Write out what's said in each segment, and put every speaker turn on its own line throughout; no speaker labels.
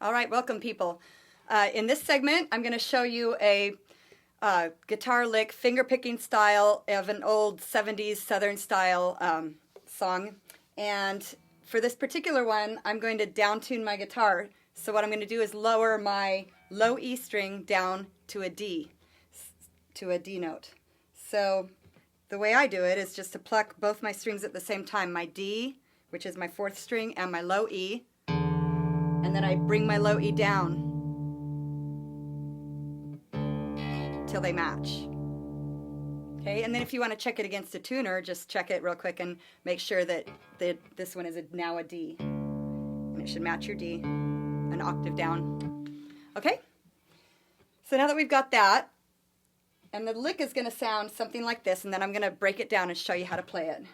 All right, welcome people. In this segment, I'm going to show you a guitar lick fingerpicking style of an old 70s Southern style song. And for this particular one, I'm going to down tune my guitar. So what I'm going to do is lower my low E string down to a D note. So the way I do it is just to pluck both my strings at the same time, my D, which is my fourth string, and my low E. And then I bring my low E down till they match. Okay, and then if you want to check it against a tuner, just check it real quick and make sure that this one is now a D. And it should match your D, an octave down. Okay, so now that we've got that, and the lick is going to sound something like this, and then I'm going to break it down and show you how to play it.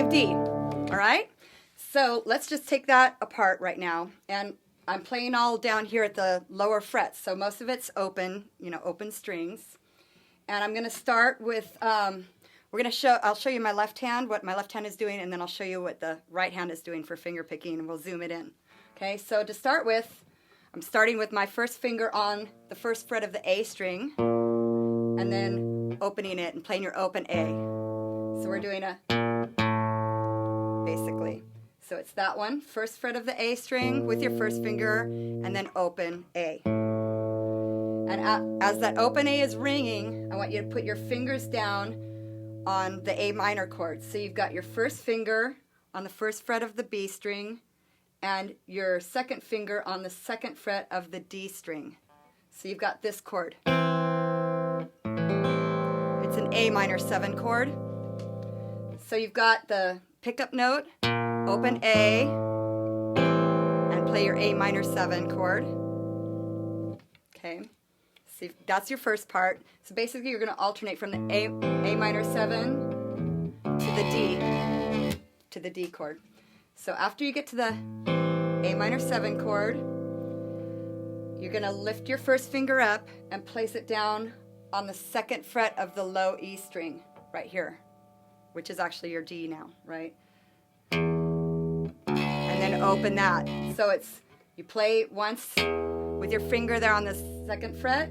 D. All right, so let's just take that apart right now, and I'm playing all down here at the lower frets, so most of it's open, open strings. And I'm going to start with I'll show you my left hand, what my left hand is doing, and then I'll show you what the right hand is doing for finger picking, and we'll zoom it in. Okay, so to start with, I'm starting with my first finger on the first fret of the A string, and then opening it and playing your open A. So we're doing a basically. So it's that one, first fret of the A string with your first finger, and then open A. And as that open A is ringing, I want you to put your fingers down on the A minor chord. So you've got your first finger on the first fret of the B string, and your second finger on the second fret of the D string. So you've got this chord. It's an A minor 7 chord. So you've got the pickup note, open A, and play your A minor 7 chord. Okay, so that's your first part. So basically you're going to alternate from the A minor 7 to the D chord. So after you get to the A minor 7 chord, you're going to lift your first finger up and place it down on the second fret of the low E string, right here, which is actually your D now, right? And then open that. So you play once with your finger there on the second fret,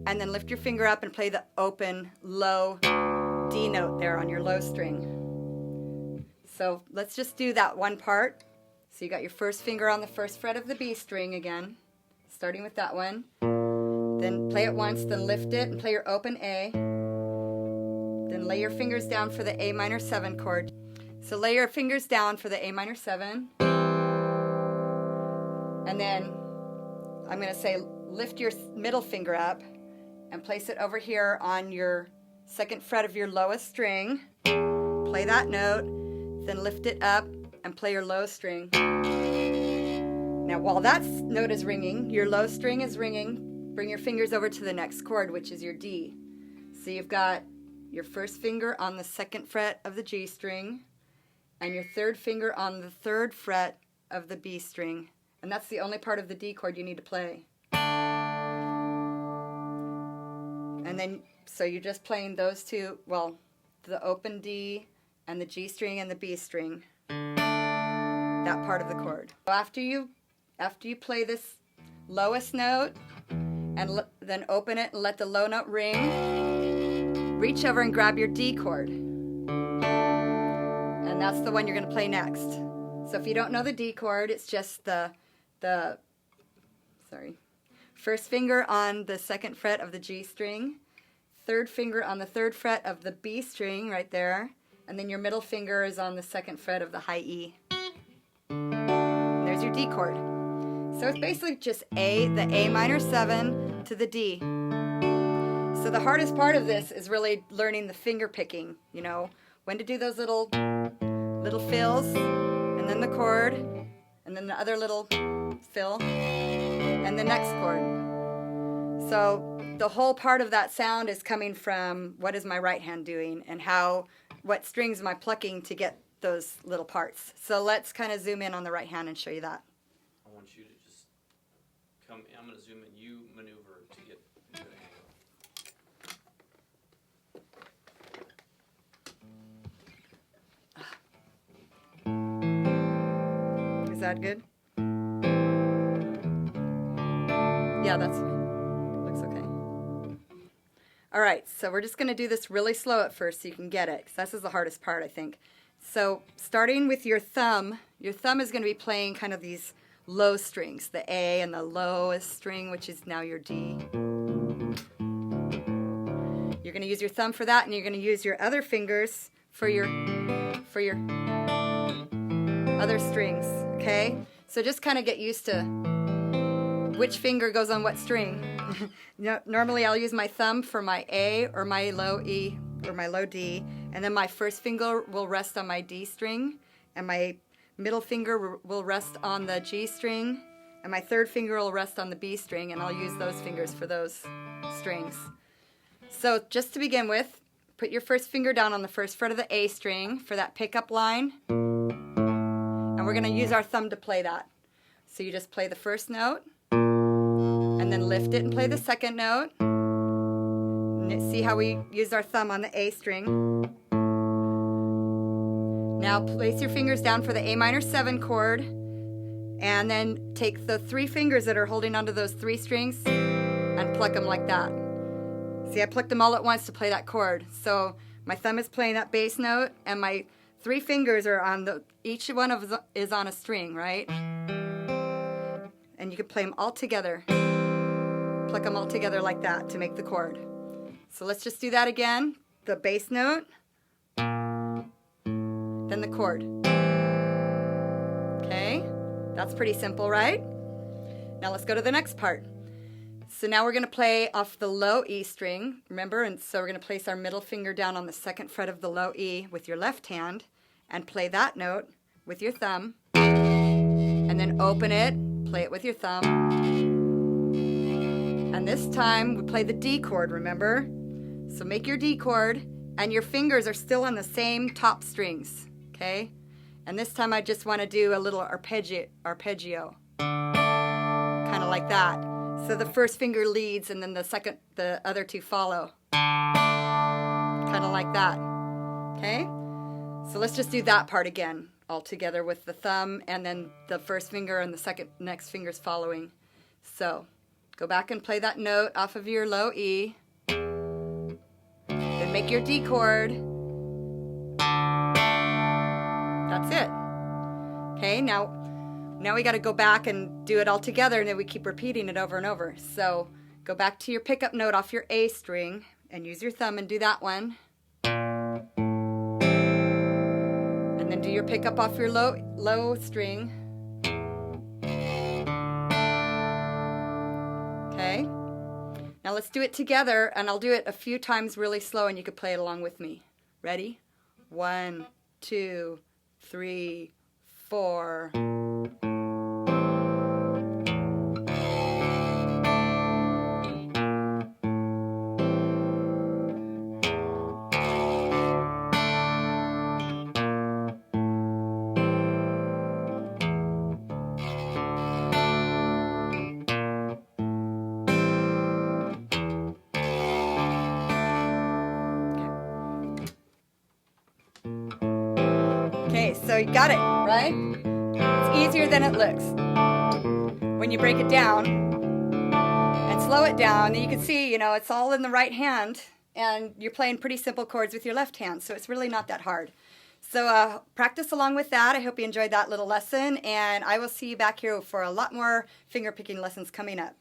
and then lift your finger up and play the open low D note there on your low string. So let's just do that one part. So you got your first finger on the first fret of the B string again, starting with that one. Then play it once, then lift it and play your open A. Then lay your fingers down for the A minor 7 chord. So lay your fingers down for the A minor 7. And then I'm going to say lift your middle finger up and place it over here on your second fret of your lowest string. Play that note, then lift it up and play your low string. Now while that note is ringing, your low string is ringing, bring your fingers over to the next chord, which is your D. So you've got your first finger on the second fret of the G string, and your third finger on the third fret of the B string. And that's the only part of the D chord you need to play. And then, so you're just playing those two, well, the open D and the G string and the B string, that part of the chord. So after you play this lowest note, and then open it and let the low note ring, reach over and grab your D chord. And that's the one you're going to play next. So if you don't know the D chord, it's just the first finger on the second fret of the G string, third finger on the third fret of the B string right there, and then your middle finger is on the second fret of the high E. And there's your D chord. So it's basically just the A minor 7 to the D. So the hardest part of this is really learning the finger picking, when to do those little fills, and then the chord, and then the other little fill, and the next chord. So the whole part of that sound is coming from what is my right hand doing, and what strings am I plucking to get those little parts. So let's kind of zoom in on the right hand and show you that.
I want you to just come I'm going to zoom in. You maneuver to get a good
angle. Is that good? Yeah, that's looks okay. All right, so we're just going to do this really slow at first so you can get it, because this is the hardest part, I think. So starting with your thumb is going to be playing kind of these low strings, the A and the lowest string, which is now your D. You're going to use your thumb for that, and you're going to use your other fingers for your other strings, okay? So just kind of get used to which finger goes on what string. Normally I'll use my thumb for my A or my low E or my low D, and then my first finger will rest on my D string, and my middle finger will rest on the G string, and my third finger will rest on the B string, and I'll use those fingers for those strings. So just to begin with, put your first finger down on the first fret of the A string for that pickup line, and we're going to use our thumb to play that. So you just play the first note, and then lift it and play the second note. See how we used our thumb on the A string. Now place your fingers down for the A minor 7 chord, and then take the 3 fingers that are holding onto those 3 strings and pluck them like that. See, I plucked them all at once to play that chord. So my thumb is playing that bass note, and my 3 fingers are on each one of them is on a string, right? And you can play them all together. Pluck them all together like that to make the chord. So let's just do that again. The bass note, then the chord. Okay, that's pretty simple, right? Now let's go to the next part. So now we're going to play off the low E string, remember? And so we're going to place our middle finger down on the 2nd fret of the low E with your left hand and play that note with your thumb. And then open it, play it with your thumb. And this time we play the D chord, remember? So make your D chord, and your fingers are still on the same top strings, okay? And this time I just want to do a little arpeggio, kind of like that. So the first finger leads, and then the other 2 follow, kind of like that, okay? So let's just do that part again, all together with the thumb, and then the first finger and the next fingers following. So go back and play that note off of your low E. Then make your D chord. That's it. Okay, now we got to go back and do it all together, and then we keep repeating it over and over. So go back to your pickup note off your A string and use your thumb and do that one. And then do your pickup off your low string. Okay. Now let's do it together, and I'll do it a few times really slow, and you can play it along with me. Ready? 1, 2, 3, 4. Okay, so you got it, right? It's easier than it looks. When you break it down and slow it down, you can see, it's all in the right hand, and you're playing pretty simple chords with your left hand, so it's really not that hard. So practice along with that. I hope you enjoyed that little lesson, and I will see you back here for a lot more finger picking lessons coming up.